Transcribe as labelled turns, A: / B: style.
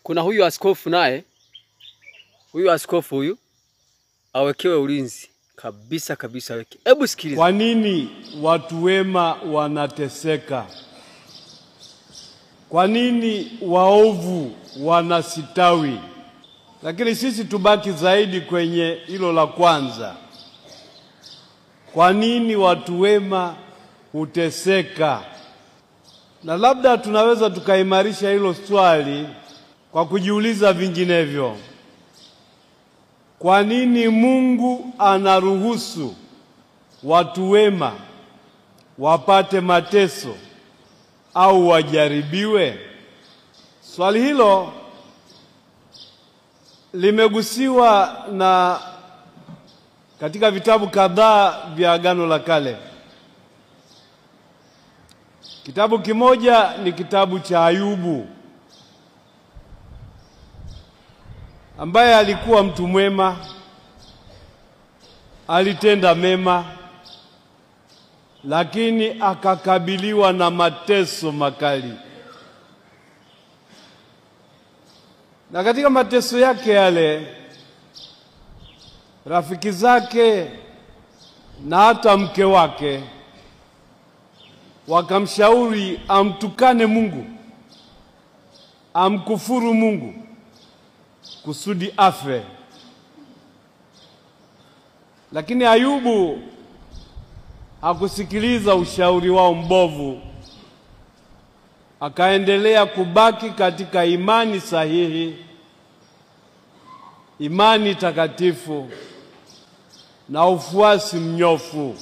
A: kuna huyu askofu naye, huyu askofu huyu awekewe ulinzi kabisa kabisa weke. Hebu sikiliza.
B: Kwa nini watu wema wanateseka? Kwa nini waovu wanasitawi? Lakini sisi tubaki zaidi kwenye hilo la kwanza. Kwa nini watu wema huteseka? Na labda tunaweza tukaimarisha hilo swali kwa kujiuliza vinginevyo. Kwa nini Mungu anaruhusu watu wema wapate mateso au wajaribiwe? Swali hilo limegusiwa na katika vitabu kadhaa vya Agano la Kale. Kitabu kimoja ni kitabu cha Ayubu, ambaye alikuwa mtu mwema, alitenda mema, lakini akakabiliwa na mateso makali. Na katika mateso yake yale, rafiki zake na hata mke wake wakamshauri amtukane Mungu, amkufuru Mungu kusudi afe. Lakini Ayubu hakusikiliza ushauri wao mbovu, akaendelea kubaki katika imani sahihi, imani takatifu na ufuasi mnyofu.